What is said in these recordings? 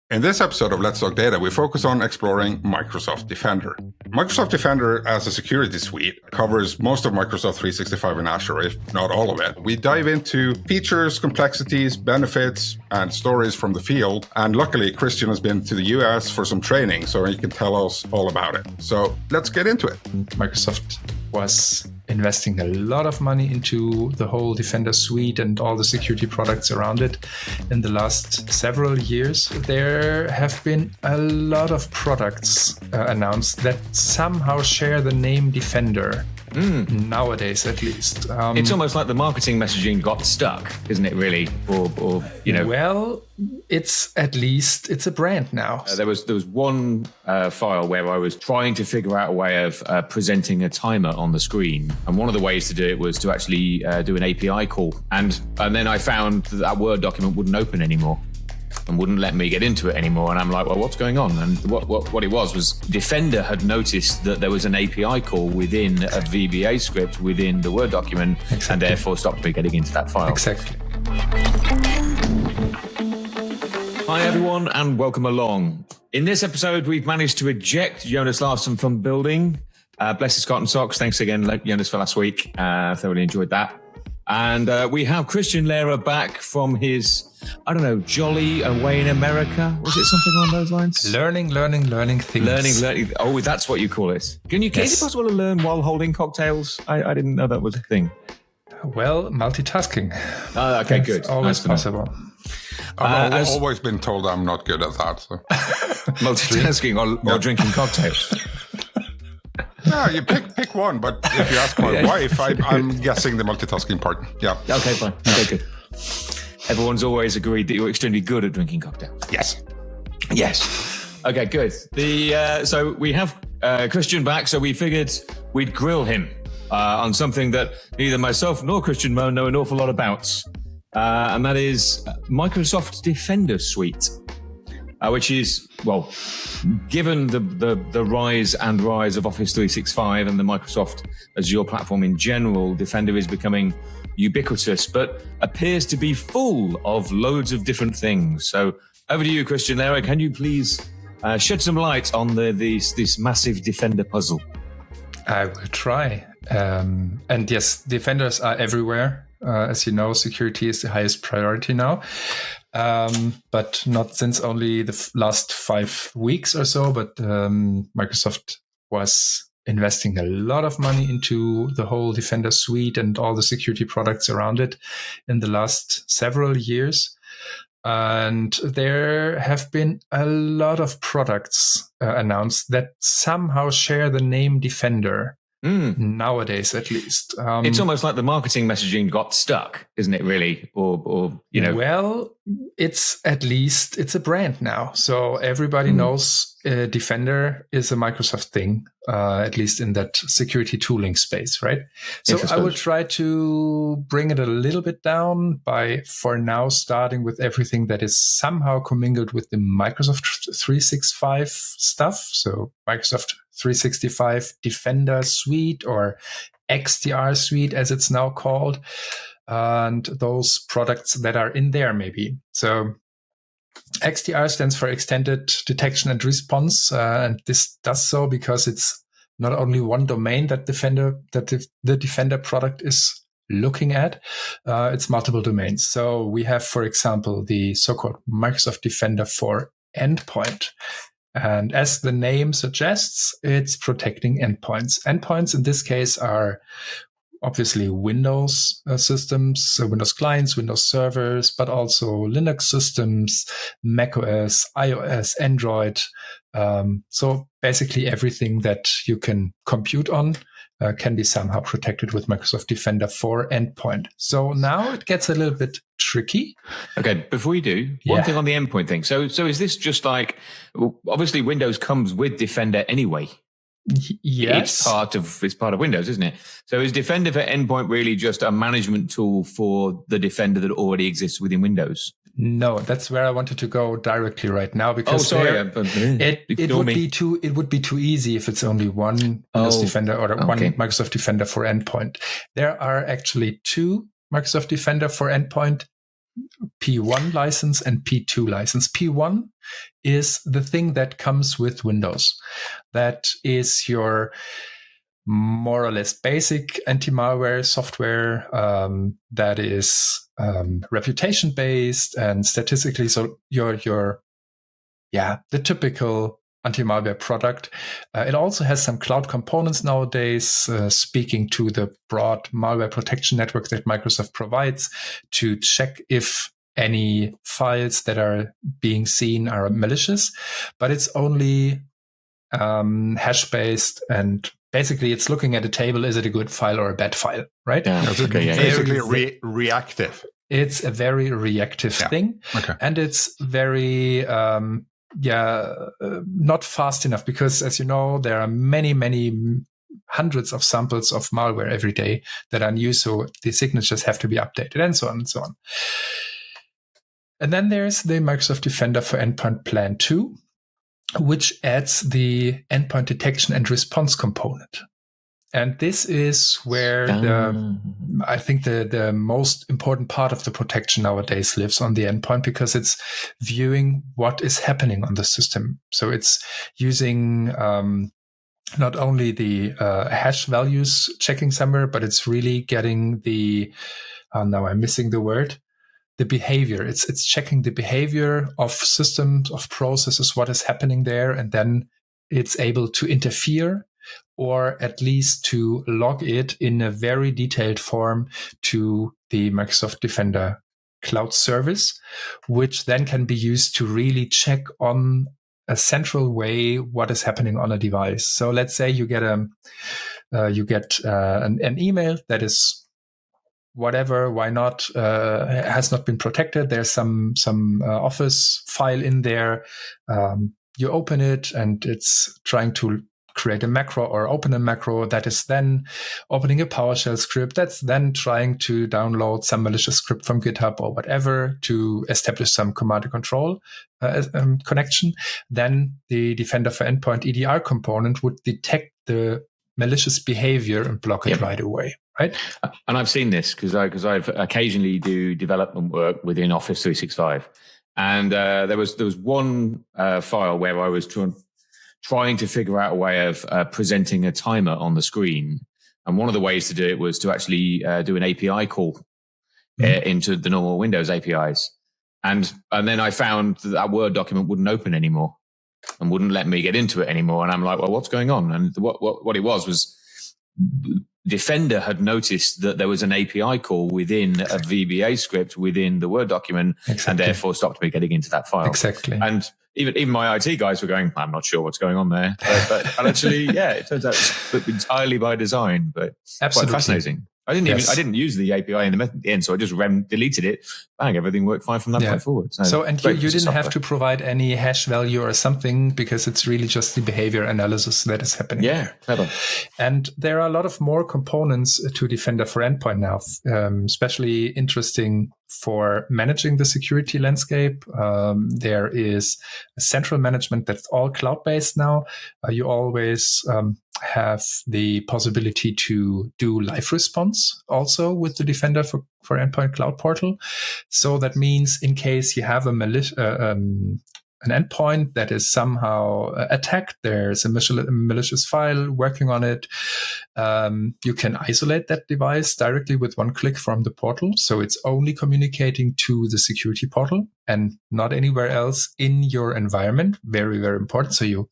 In this episode of Let's Talk Data, we focus on exploring Microsoft Defender. Microsoft Defender as a security suite covers most of Microsoft 365 in Azure, if not all of it. We dive into features, complexities, benefits, and stories from the field. And luckily, Christian has been to the US for some training, so he can tell us all about it. So let's get into it. Microsoft was investing a lot of money into the whole Defender suite and all the security products around it in the last several years. There have been a lot of products announced that somehow share the name Defender. Nowadays, at least. It's almost like the marketing messaging got stuck, isn't it, really? Or Well, it's a brand now. There was one file where I was trying to figure out a way of presenting a timer on the screen. And one of the ways to do it was to actually do an API call. And then I found that Word document wouldn't open anymore and wouldn't let me get into it anymore. And I'm like, well, what's going on? And what it was Defender had noticed that there was an API call within a VBA script within the Word document, exactly. And therefore stopped me getting into that file. Exactly. Hi, everyone, and welcome along. In this episode, we've managed to eject Jonas Larsson from the building. Bless his cotton socks. Thanks again, Jonas, for last week. Thoroughly enjoyed that. And we have Christian Lehrer back from his, jolly away in America. Was it something along those lines? Learning things. Learning. Oh, that's what you call it. Is it possible to learn while holding cocktails? I didn't know that was a thing. Well, multitasking. Oh, okay, That's good. Always possible. I've always been told I'm not good at that. So. Multitasking or drinking cocktails. No, you pick one, but if you ask my wife, I'm guessing the multitasking part. Yeah. Okay, fine. Okay, good. Everyone's always agreed that you're extremely good at drinking cocktails. Yes. Okay, good. So we have Christian back, so we figured we'd grill him on something that neither myself nor Christian Mo know an awful lot about, and that is Microsoft Defender Suite. Which is, well, given the rise of Office 365 and the Microsoft Azure platform in general, Defender is becoming ubiquitous, but appears to be full of loads of different things. So over to you, Christian Lehrer. Can you please shed some light on this massive Defender puzzle? I will try. And yes, Defenders are everywhere. As you know, security is the highest priority now. But not since only the last 5 weeks or so, but Microsoft was investing a lot of money into the whole Defender suite and all the security products around it in the last several years. And there have been a lot of products announced that somehow share the name Defender. Nowadays, at least. It's almost like the marketing messaging got stuck, isn't it, really? Or Well, it's a brand now. So everybody knows Defender is a Microsoft thing, at least in that security tooling space, right? So I will try to bring it a little bit down by, for now, starting with everything that is somehow commingled with the Microsoft 365 stuff. So Microsoft 365 Defender Suite, or XDR Suite as it's now called, and those products that are in there maybe. So XDR stands for Extended Detection and Response, and this does so because it's not only one domain that the Defender product is looking at, it's multiple domains. So we have, for example, the so-called Microsoft Defender for Endpoint. And as the name suggests, it's protecting endpoints. Endpoints in this case are obviously Windows systems, so Windows clients, Windows servers, but also Linux systems, macOS, iOS, Android. So basically everything that you can compute on can be somehow protected with Microsoft Defender for Endpoint. So now it gets a little bit tricky. Okay, before you do, one thing on the endpoint thing. So is this just like, obviously Windows comes with Defender anyway? Yes. It's part of Windows, isn't it? So is Defender for Endpoint really just a management tool for the Defender that already exists within Windows? No, that's where I wanted to go directly right now, because it would be too easy if it's only one Windows Defender or one Microsoft Defender for Endpoint. There are actually two Microsoft Defender for Endpoint P1 license and P2 license. P1 is the thing that comes with Windows. That is your more or less basic anti-malware software that is reputation based and statistically. So the typical anti-malware product. It also has some cloud components nowadays, speaking to the broad malware protection network that Microsoft provides to check if any files that are being seen are malicious. But it's only hash-based, and basically it's looking at a table. Is it a good file or a bad file, right? Yeah, basically reactive. It's a very reactive thing. Okay. And it's very, not fast enough because, as you know, there are many, many hundreds of samples of malware every day that are new. So the signatures have to be updated and so on and so on. And then there's the Microsoft Defender for Endpoint Plan 2, which adds the endpoint detection and response component. And this is where I think the most important part of the protection nowadays lives on the endpoint, because it's viewing what is happening on the system. So it's using not only the hash values checking somewhere, but it's really getting the, now I'm missing the word, the behavior. It's checking the behavior of systems, of processes, what is happening there, and then it's able to interfere or at least to log it in a very detailed form to the Microsoft Defender cloud service, which then can be used to really check on a central way what is happening on a device. So let's say you get an email that is whatever, why not, has not been protected. There's some Office file in there. You open it and it's trying to create a macro or open a macro that is then opening a PowerShell script that's then trying to download some malicious script from GitHub or whatever to establish some command and control connection. Then the Defender for Endpoint EDR component would detect the malicious behavior and block it right away. Right. And I've seen this because I've occasionally do development work within Office 365. And there was one file where I was trying to figure out a way of presenting a timer on the screen. And one of the ways to do it was to actually do an API call into the normal Windows APIs. And then I found that Word document wouldn't open anymore and wouldn't let me get into it anymore. And I'm like, well, what's going on? And what it was Defender had noticed that there was an API call within a VBA script within the Word document, and therefore stopped me getting into that file. Exactly. And even my IT guys were going, I'm not sure what's going on there. But actually, it turns out it's entirely by design, but absolutely quite fascinating. I didn't use the API in the end, so I just deleted it. Bang, everything worked fine from that point forward. And you didn't have to provide any hash value or something, because it's really just the behavior analysis that is happening. Yeah, clever. And there are a lot of more components to Defender for Endpoint now, especially interesting for managing the security landscape. There is a central management that's all cloud-based now. You always have the possibility to do live response also with the Defender for Endpoint Cloud Portal. So that means in case you have an endpoint that is somehow attacked, there's a malicious file working on it, you can isolate that device directly with one click from the portal. So it's only communicating to the security portal and not anywhere else in your environment. Very, very important. So you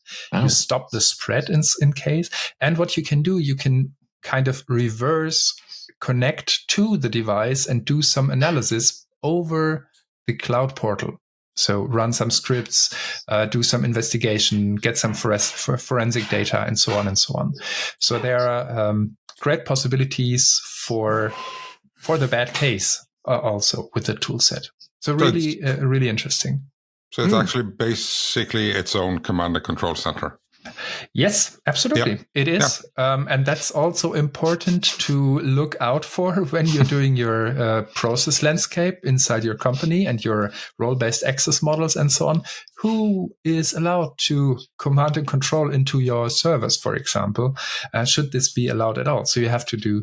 stop the spread in case. And what you can do, you can kind of reverse connect to the device and do some analysis over the cloud portal. So run some scripts, do some investigation, get some forensic data, and so on and so on. So there are great possibilities for the bad case also with the tool set. So really, really interesting. So it's actually basically its own command and control center. Yes, absolutely. Yep. It is. Yep. And that's also important to look out for when you're doing your process landscape inside your company and your role-based access models and so on. Who is allowed to command and control into your servers, for example? Should this be allowed at all? So you have to do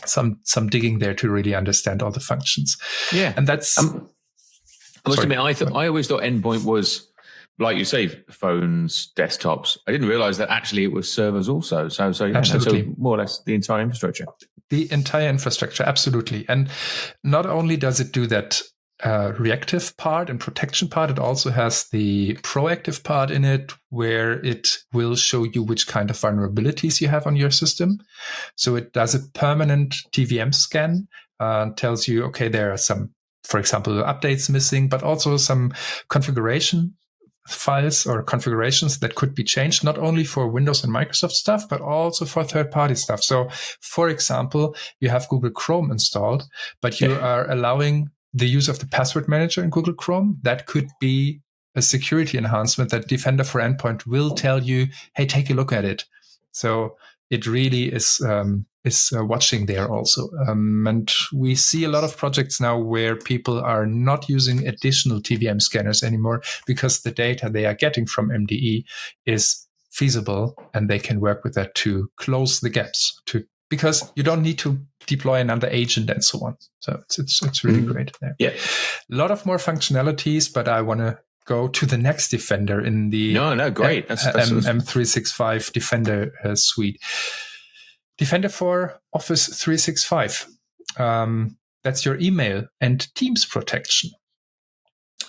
some digging there to really understand all the functions. Yeah, and that's. I must admit, I always thought endpoint was, like you say, phones, desktops. I didn't realize that actually it was servers also. So Absolutely. So more or less the entire infrastructure. The entire infrastructure, absolutely. And not only does it do that reactive part and protection part, it also has the proactive part in it, where it will show you which kind of vulnerabilities you have on your system. So it does a permanent TVM scan, tells you, okay, there are some, for example, updates missing, but also some configuration files or configurations that could be changed, not only for Windows and Microsoft stuff, but also for third-party stuff. So, for example, you have Google Chrome installed, but you are allowing the use of the password manager in Google Chrome. That could be a security enhancement that Defender for Endpoint will tell you, hey, take a look at it. So it really is watching there also. And we see a lot of projects now where people are not using additional TVM scanners anymore because the data they are getting from MDE is feasible and they can work with that to close the gaps, because you don't need to deploy another agent and so on. So it's really great there. Yeah. A lot of more functionalities, but I want to go to the next Defender in the great. That's M365 Defender suite. Defender for Office 365. That's your email and Teams protection.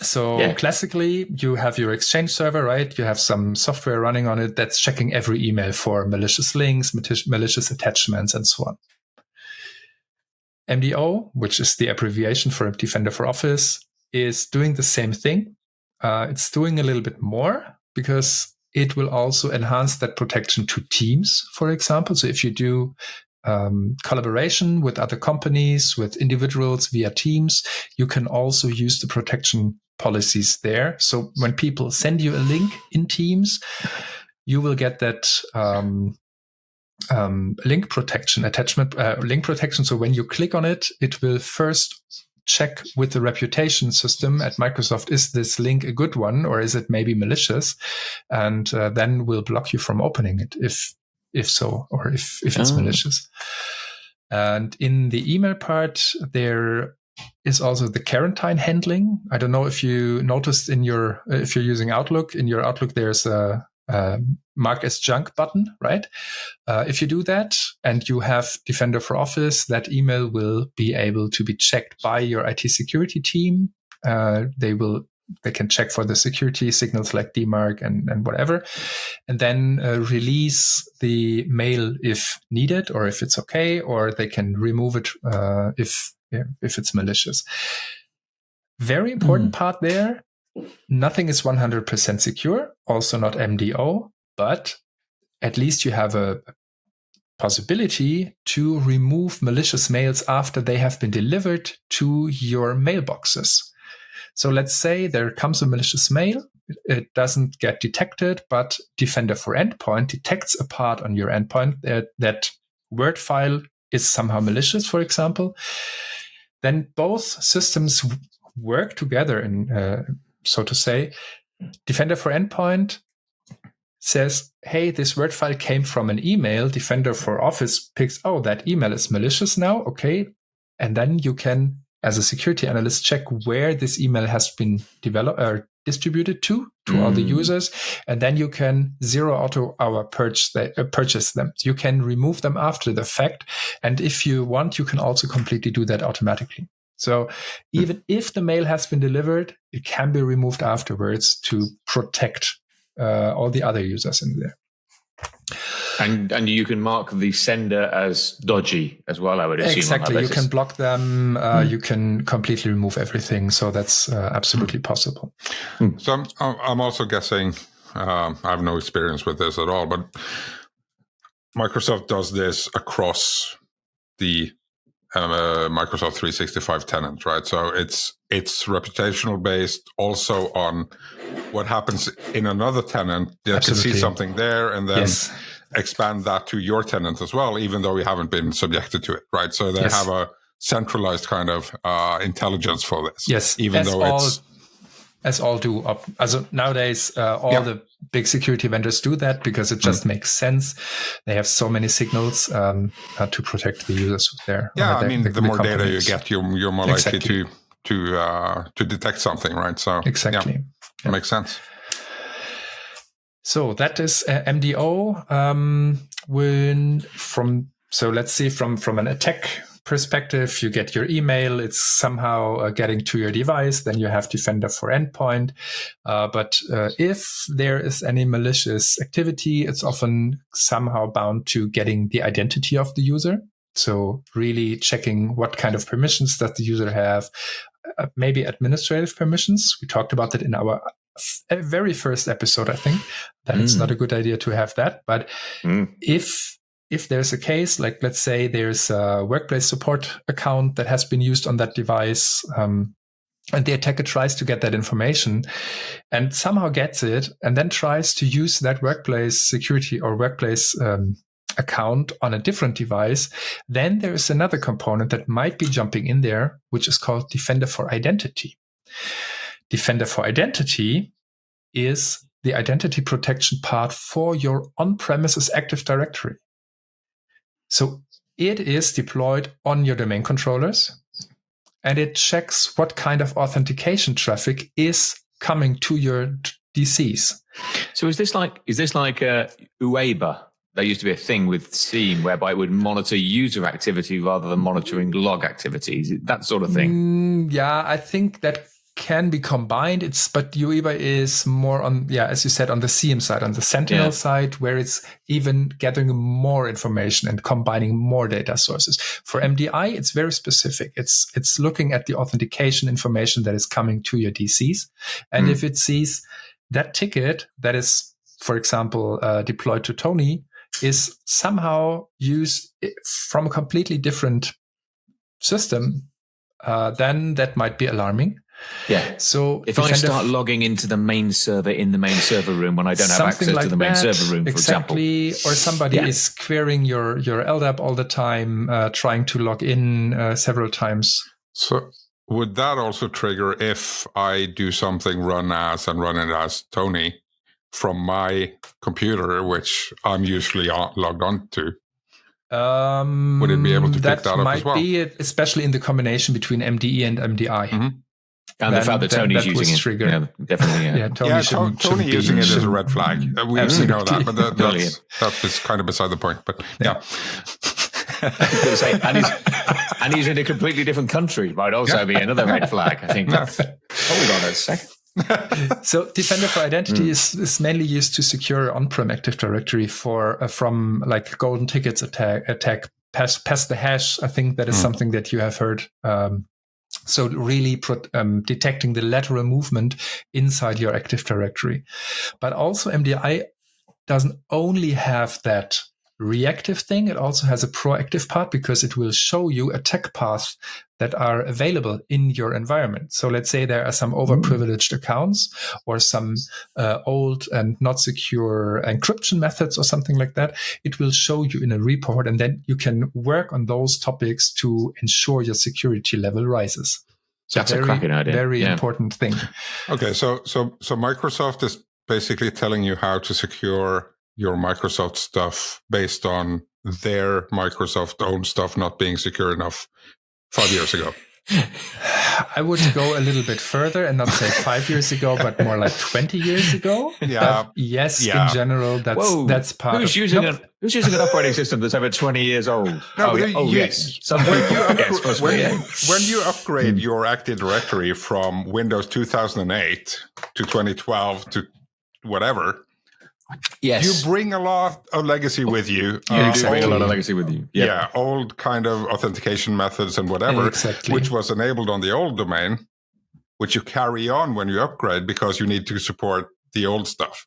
So classically, you have your Exchange server, right? You have some software running on it that's checking every email for malicious links, malicious attachments, and so on. MDO, which is the abbreviation for Defender for Office, is doing the same thing. It's doing a little bit more because it will also enhance that protection to Teams, for example. So if you do collaboration with other companies, with individuals via Teams, you can also use the protection policies there. So when people send you a link in Teams, you will get that link protection, attachment link protection. So when you click on it, it will first check with the reputation system at Microsoft, is this link a good one or is it maybe malicious? And then we'll block you from opening it if so, or if it's malicious. And in the email part, there is also the quarantine handling. I don't know if you noticed if you're using Outlook, in your Outlook, there's a mark as junk button, right? If you do that and you have Defender for Office, that email will be able to be checked by your IT security team. They can check for the security signals like DMARC and whatever, and then release the mail if needed, or if it's okay, or they can remove it if it's malicious. Very important part there. Nothing is 100% secure, also not MDO, but at least you have a possibility to remove malicious mails after they have been delivered to your mailboxes. So let's say there comes a malicious mail, it doesn't get detected, but Defender for Endpoint detects a part on your endpoint that Word file is somehow malicious, for example. Then both systems work together in so to say. Defender for Endpoint says, hey, this Word file came from an email. Defender for Office picks, that email is malicious now. Okay. And then you can, as a security analyst, check where this email has been developed or distributed to all the users. And then you can zero auto hour purchase them. You can remove them after the fact. And if you want, you can also completely do that automatically. So even if the mail has been delivered, it can be removed afterwards to protect all the other users in there. And you can mark the sender as dodgy as well, I would assume. Exactly. You can block them. You can completely remove everything. So that's absolutely possible. So I'm also guessing, I have no experience with this at all, but Microsoft does this across the Microsoft 365 tenant, right? So it's reputational based also on what happens in another tenant. You can see something there and then expand that to your tenant as well, even though you haven't been subjected to it, right? So they have a centralized kind of intelligence for this. Yes, even though as all do. Nowadays, all the big security vendors do that because it just makes sense. They have so many signals to protect the users there. Yeah, the more data you get, you're more likely to detect something, right? So exactly, it makes sense. So that is MDO. So let's see from an attack perspective, you get your email, it's somehow getting to your device, then you have Defender for Endpoint. But if there is any malicious activity, it's often somehow bound to getting the identity of the user. So really checking what kind of permissions does the user have, maybe administrative permissions. We talked about that in our very first episode, I think, that it's not a good idea to have that. But if there's a case, like let's say there's a workplace support account that has been used on that device, and the attacker tries to get that information and somehow gets it and then tries to use that workplace security or workplace account on a different device, then there is another component that might be jumping in there, which is called Defender for Identity. Defender for Identity is the identity protection part for your on-premises Active Directory. So it is deployed on your domain controllers, and it checks what kind of authentication traffic is coming to your DCs. So is this like UEBA? There used to be a thing with SIEM whereby it would monitor user activity rather than monitoring log activities, that sort of thing. Yeah, I think that can be combined. But UEBA is more on, as you said, on the SIEM side, on the Sentinel side, where it's even gathering more information and combining more data sources. For MDI, it's very specific. It's looking at the authentication information that is coming to your DCs. And if it sees that ticket that is, for example, deployed to Tony, is somehow used from a completely different system, then that might be alarming. Yeah. So if I start logging into the main server in the main server room when I don't have access to the main server room, for example. Or somebody is querying your LDAP all the time, trying to log in several times. So would that also trigger if I do something run it as Tony from my computer, which I'm usually logged on to? Would it be able to pick that up as well? That might be it, especially in the combination between MDE and MDI. Mm-hmm. And the fact that Tony's using it. Trigger. Yeah, definitely. Tony using it is a red flag. We know that, but that is kind of beside the point. But and he's in a completely different country. Might also be another red flag, I think. Hold on a second. So Defender for Identity is mainly used to secure on-prem Active Directory from like golden tickets attack pass the hash. I think that is something that you have heard. So really detecting the lateral movement inside your Active Directory. But also MDI doesn't only have that reactive thing, it also has a proactive part because it will show you attack paths that are available in your environment. So let's say there are some overprivileged accounts or some old and not secure encryption methods or something like that. It will show you in a report, and then you can work on those topics to ensure your security level rises. So that's a cracking idea. Very important thing. Okay, so Microsoft is basically telling you how to secure your Microsoft stuff based on their Microsoft-owned stuff not being secure enough 5 years ago. I would go a little bit further and not say 5 years ago, but more like 20 years ago. Yeah. Yes, in general, that's part who's using an operating system that's over 20 years old? Yes. When you upgrade your Active Directory from Windows 2008 to 2012 to whatever, yes, you bring a lot of legacy with you. You do bring a lot of legacy with you. Yep. Yeah, old kind of authentication methods and whatever, which was enabled on the old domain, which you carry on when you upgrade because you need to support the old stuff.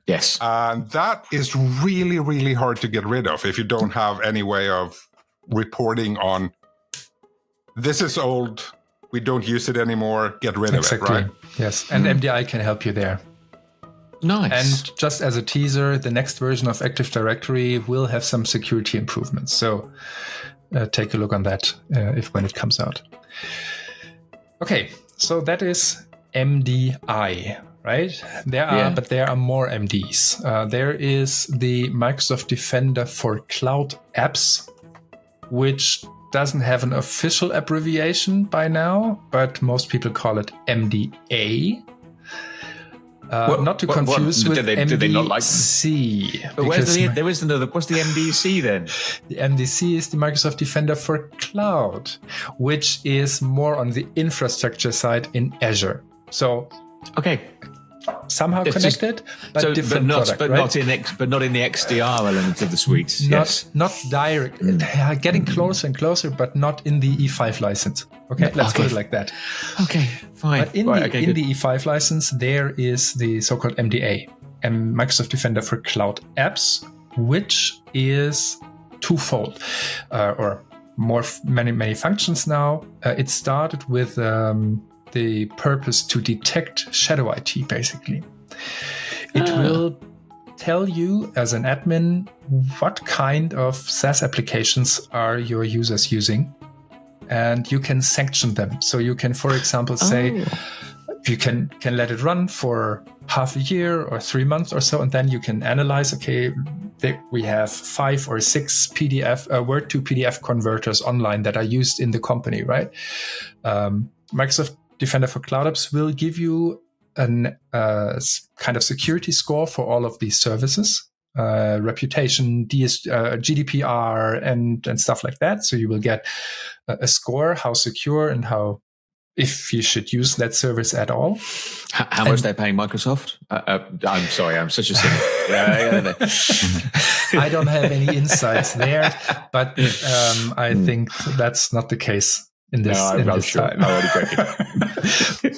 Yes. And that is really, really hard to get rid of if you don't have any way of reporting on, this is old, we don't use it anymore, get rid of it, right? Yes, and MDI can help you there. Nice. And just as a teaser, the next version of Active Directory will have some security improvements. So take a look on that when it comes out. Okay, so that is MDI. right? There are more MDs. There is the Microsoft Defender for Cloud Apps, which doesn't have an official abbreviation by now, but most people call it MDA. Not to confuse with MDC. Did they not like But there is another. What's the MDC then? The MDC is the Microsoft Defender for Cloud, which is more on the infrastructure side in Azure. So, okay, somehow connected, but different product, but not in the XDR element of the suite. Not direct. Getting closer and closer, but not in the E5 license. Okay, let's put it like that. Okay, fine. But in the E5 license, there is the so-called MDA, and Microsoft Defender for Cloud Apps, which is twofold, or many functions now. It started with the purpose to detect shadow IT, basically. It will tell you as an admin what kind of SaaS applications are your users using, and you can sanction them. So you can, for example, say you can let it run for half a year or 3 months or so, and then you can analyze, okay, we have 5 or 6 Word to PDF converters online that are used in the company, right? Microsoft Defender for Cloud Apps will give you a kind of security score for all of these services, reputation, GDPR, and stuff like that. So you will get a score, how secure and if you should use that service at all. How much they're paying Microsoft? I'm sorry, I'm such a cynic. I don't have any insights there, but I think that's not the case in this time.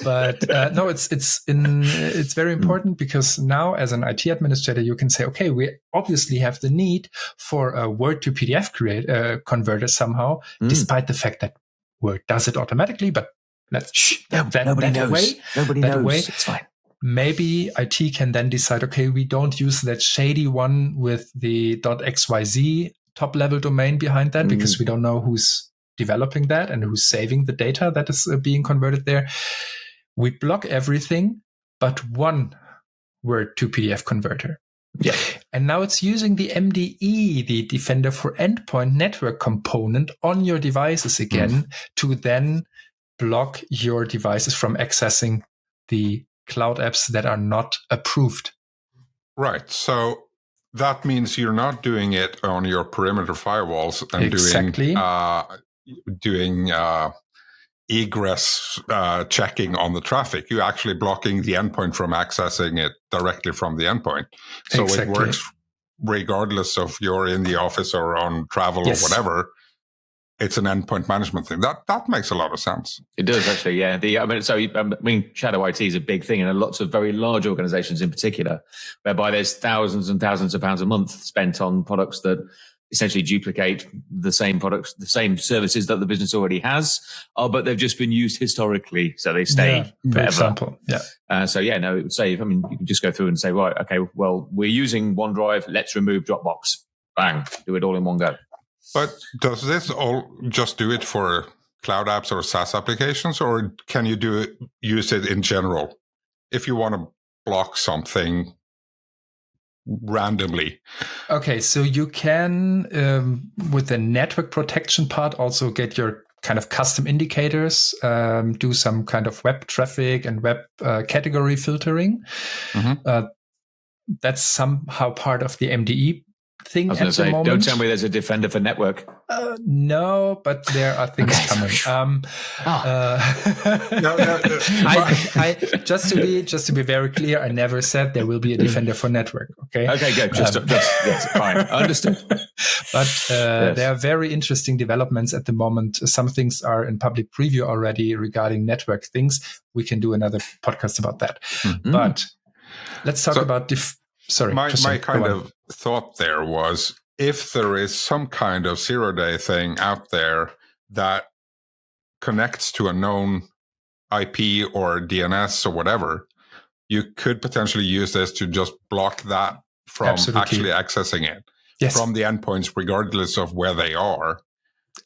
But no, it's very important, because now as an IT administrator, you can say, okay, we obviously have the need for a Word to PDF converter somehow, despite the fact that Word does it automatically, but nobody knows. Nobody knows. It's fine. Maybe IT can then decide, okay, we don't use that shady one with the .xyz top level domain behind that, because we don't know who's developing that and who's saving the data that is being converted there. We block everything but one Word to PDF converter. Yeah. And now it's using the MDE, the Defender for Endpoint network component on your devices again to then block your devices from accessing the cloud apps that are not approved. Right. So that means you're not doing it on your perimeter firewalls and doing egress checking on the traffic. You're actually blocking the endpoint from accessing it directly from the endpoint. So it works regardless of you're in the office or on travel or whatever. It's an endpoint management thing. That makes a lot of sense. It does, actually, yeah. Shadow IT is a big thing, and lots of very large organizations in particular, whereby there's thousands and thousands of pounds a month spent on products that essentially duplicate the same products, the same services that the business already has, but they've just been used historically, so they stay forever. For example, it would say, you can just go through and say, right, okay, well, we're using OneDrive, let's remove Dropbox. Bang, do it all in one go. But does this all just do it for cloud apps or SaaS applications, or can you use it in general? If you want to block something randomly. Okay, so you can, with the network protection part, also get your kind of custom indicators, do some kind of web traffic and web category filtering. That's somehow part of the MDE thing at the moment. Don't tell me there's a Defender for network. No, but there are things coming. Just to be very clear, I never said there will be a Defender for network. Okay. Okay, good. Yes, fine. Understood. But there are very interesting developments at the moment. Some things are in public preview already regarding network things. We can do another podcast about that. But let's talk about my kind of thought there was, if there is some kind of zero-day thing out there that connects to a known IP or DNS or whatever, you could potentially use this to just block that from actually accessing it from the endpoints, regardless of where they are.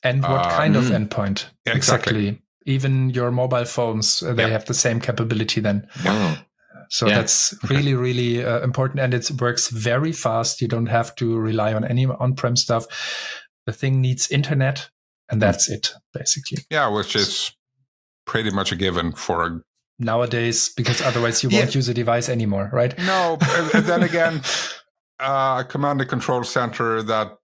And what kind of endpoint? Exactly. Even your mobile phones, they have the same capability then. Wow. So that's really, really important. And it works very fast. You don't have to rely on any on-prem stuff. The thing needs internet, and that's it, basically. Yeah, which is pretty much a given for nowadays, because otherwise you won't use a device anymore, right? No, and then again, a command and control center that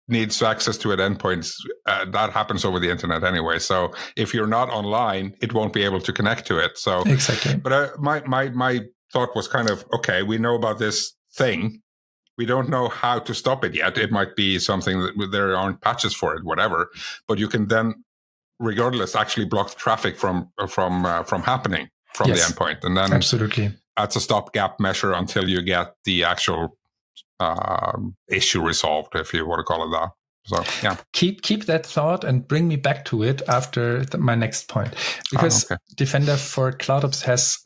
needs access to an endpoint, that happens over the internet anyway. So if you're not online, it won't be able to connect to it. So exactly. But my thought was kind of, okay, we know about this thing. We don't know how to stop it yet. It might be something that there aren't patches for it, whatever. But you can then, regardless, actually block the traffic from happening from the endpoint, and then absolutely that's a stopgap measure until you get the actual issue resolved, if you want to call it that. So yeah, keep that thought and bring me back to it after my next point, because Defender for CloudOps has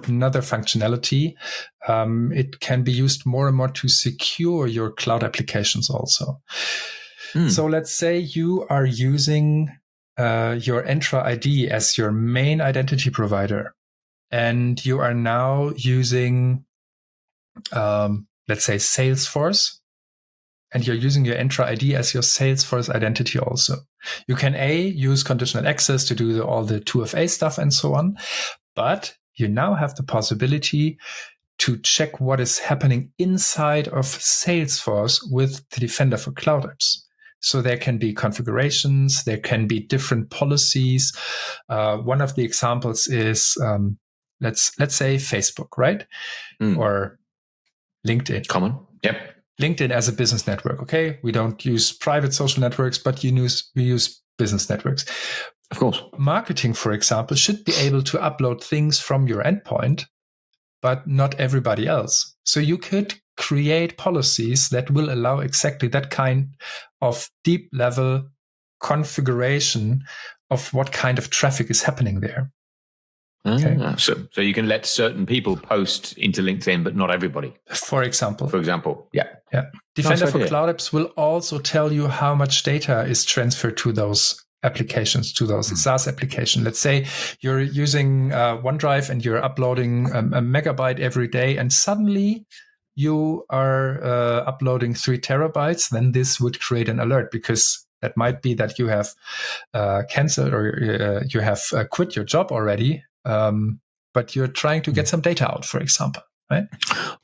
another functionality. It can be used more and more to secure your cloud applications also. So let's say you are using your Entra ID as your main identity provider, and you are now using, let's say, Salesforce, and you're using your Entra ID as your Salesforce identity also. You can use conditional access to do all the 2FA stuff and so on, but you now have the possibility to check what is happening inside of Salesforce with the Defender for CloudOps. So there can be configurations, there can be different policies. One of the examples is, let's say Facebook, right? Or LinkedIn. Common. Yep. LinkedIn as a business network. Okay. We don't use private social networks, but we use business networks. Of course. Marketing, for example, should be able to upload things from your endpoint, but not everybody else. So you could create policies that will allow exactly that kind of deep level configuration of what kind of traffic is happening there. Okay. So you can let certain people post into LinkedIn, but not everybody. For example. Yeah. Defender for CloudOps will also tell you how much data is transferred to those applications, to those SaaS applications. Let's say you're using OneDrive and you're uploading a megabyte every day, and suddenly you are uploading 3 terabytes, then this would create an alert, because that might be that you have canceled or you have quit your job already, but you're trying to get some data out, for example. Right?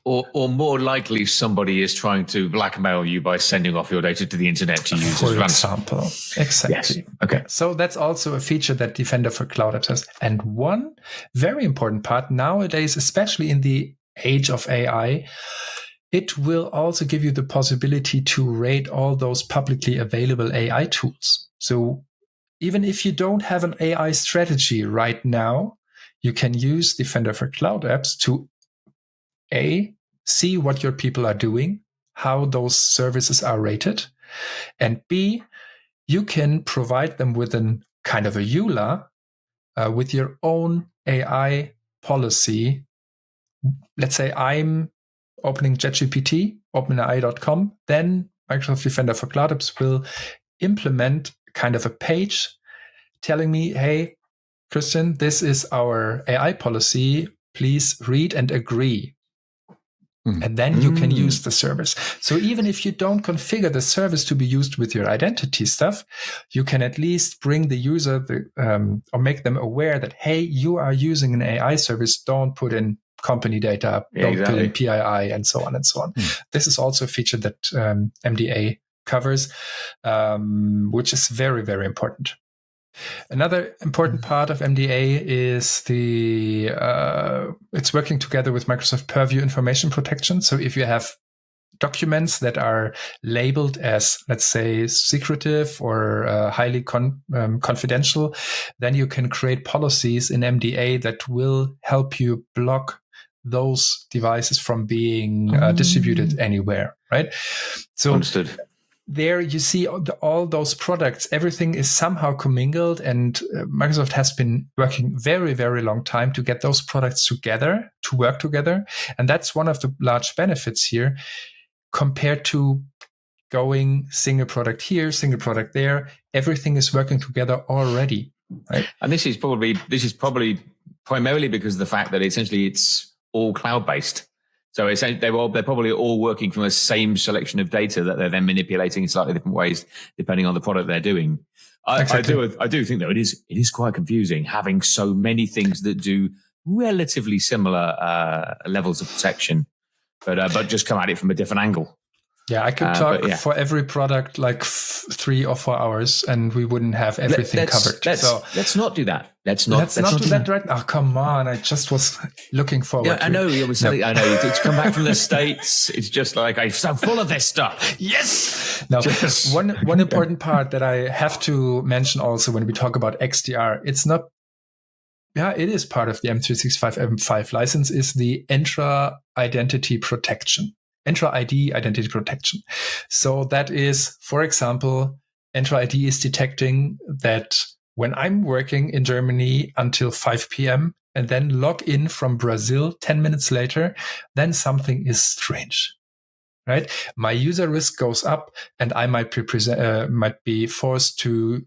Or more likely, somebody is trying to blackmail you by sending off your data to the internet to use as ransom. For example. Exactly. Yes. Okay. So that's also a feature that Defender for CloudOps has. And one very important part nowadays, especially in the age of AI, it will also give you the possibility to rate all those publicly available AI tools. So even if you don't have an AI strategy right now, you can use Defender for CloudOps to see what your people are doing, how those services are rated, and B, you can provide them with a kind of a EULA with your own AI policy. Let's say I'm opening ChatGPT, openai.com, then Microsoft Defender for CloudOps will implement kind of a page telling me, hey, Christian, this is our AI policy. Please read and agree. And then you can use the service. So even if you don't configure the service to be used with your identity stuff, you can at least bring the user or make them aware that, hey, you are using an AI service. Don't put in company data, don't put in PII, and so on and so on. This is also a feature that MDA covers, which is very, very important. Another important part of MDA is it's working together with Microsoft Purview information protection. So if you have documents that are labeled as, let's say, secretive or highly confidential, then you can create policies in MDA that will help you block those devices from being distributed anywhere, right? So understood. There you see all those products, everything is somehow commingled, and Microsoft has been working very, very long time to get those products together, to work together. And that's one of the large benefits here compared to going single product here, single product there. Everything is working together already. Right? And this is probably primarily because of the fact that essentially it's all cloud-based. So they're probably all working from the same selection of data that they're then manipulating in slightly different ways depending on the product they're doing. Exactly. I do think, though, it is quite confusing having so many things that do relatively similar levels of protection, but just come at it from a different angle. Yeah, I could talk for every product like 3 or 4 hours, and we wouldn't have everything covered. Let's not do that. Let's not do that right now. Oh, come on! I just was looking forward. I know. I know. It's come back from the States. It's just like I'm so full of this stuff. Yes. Now, one important part that I have to mention also when we talk about XDR, it's not. Yeah, it is part of the M365 M5 license. Is the Entra Identity Protection. Entra ID identity protection. So that is, for example, Entra ID is detecting that when I'm working in Germany until 5 p.m. and then log in from Brazil 10 minutes later, then something is strange, right? My user risk goes up and I might be forced to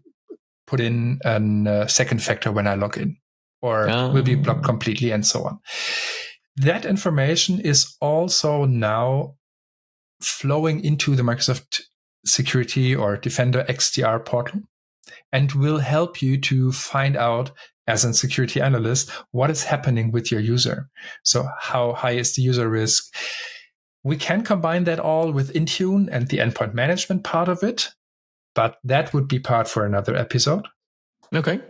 put in a second factor when I log in, or will be blocked completely and so on. That information is also now flowing into the Microsoft Security or Defender XDR portal and will help you to find out, as a security analyst, what is happening with your user. So how high is the user risk? We can combine that all with Intune and the endpoint management part of it, but that would be part for another episode. Okay.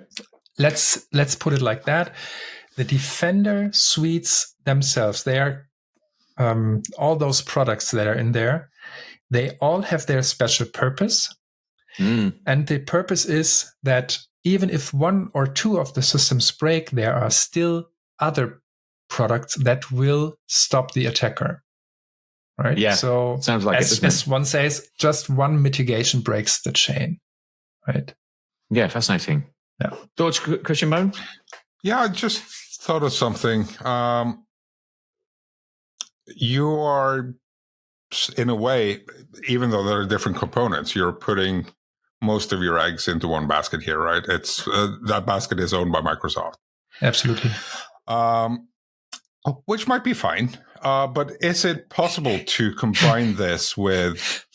Let's put it like that. The Defender suites themselves, they are all those products that are in there, they all have their special purpose. And the purpose is that even if 1 or 2 of the systems break, there are still other products that will stop the attacker. Right? Yeah. So sounds like as one says, just one mitigation breaks the chain. Right? Yeah, fascinating. Yeah. Thoughts, Christian Bone? Yeah, I just thought of something. You are, in a way, even though there are different components, you're putting most of your eggs into one basket here, right? It's that basket is owned by Microsoft. Absolutely. Which might be fine. But is it possible to combine this with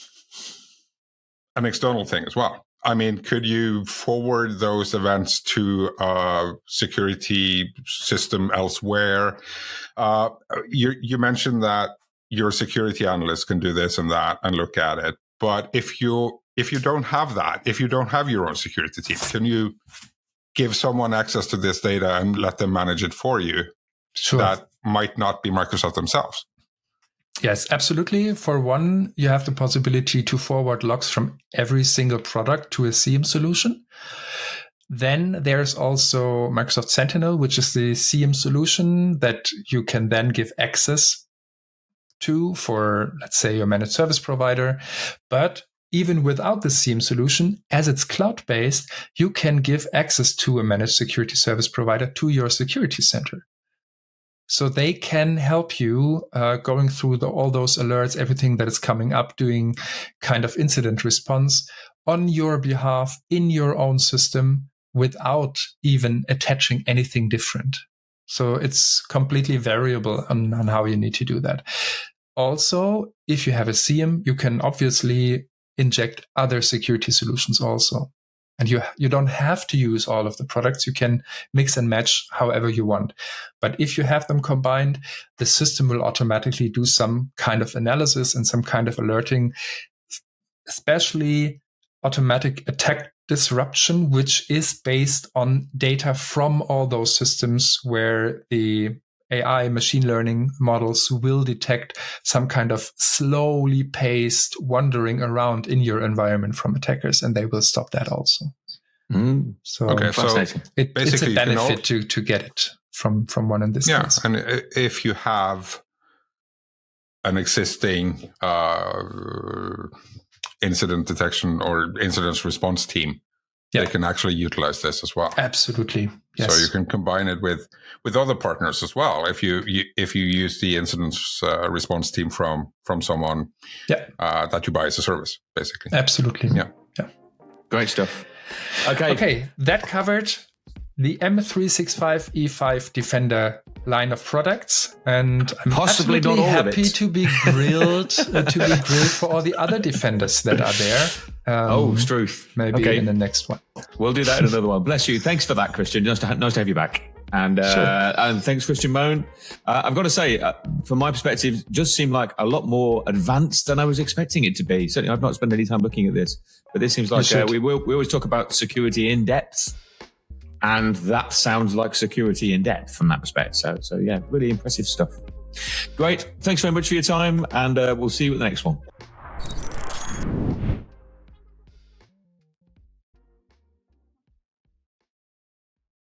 an external thing as well? I mean, could you forward those events to a security system elsewhere? You mentioned that your security analyst can do this and that and look at it. But if you don't have that, if you don't have your own security team, can you give someone access to this data and let them manage it for you? Sure. That might not be Microsoft themselves. Yes, absolutely. For one, you have the possibility to forward logs from every single product to a SIEM solution. Then there's also Microsoft Sentinel, which is the SIEM solution that you can then give access to for, let's say, your managed service provider. But even without the SIEM solution, as it's cloud-based, you can give access to a managed security service provider to your security center. So they can help you going through all those alerts, everything that is coming up, doing kind of incident response on your behalf in your own system without even attaching anything different. So it's completely variable on how you need to do that. Also, if you have a SIEM, you can obviously inject other security solutions also. And you don't have to use all of the products. You can mix and match however you want. But if you have them combined, the system will automatically do some kind of analysis and some kind of alerting, especially automatic attack disruption, which is based on data from all those systems where the AI machine learning models will detect some kind of slowly paced wandering around in your environment from attackers, and they will stop that also. So, okay, so it's a benefit to get it from one in this case. And if you have an existing incident detection or incident response team, they can actually utilize this as well. Absolutely. Yes. So you can combine it with other partners as well. If you use the incident response team from someone that you buy as a service, basically. Absolutely. Yeah. Great stuff. Okay. That covered the M365 Defender line of products, and I'm Possibly absolutely not all of happy it. to be grilled for all the other Defenders that are there. Struth. Maybe in the next one. We'll do that in another one. Bless you. Thanks for that, Christian. Nice to have you back. And and thanks, Christian Moan. I've got to say, from my perspective, it just seemed like a lot more advanced than I was expecting it to be. Certainly, I've not spent any time looking at this, but this seems like we always talk about security in depth, and that sounds like security in depth from that perspective. So yeah, really impressive stuff. Great. Thanks very much for your time, and we'll see you at the next one.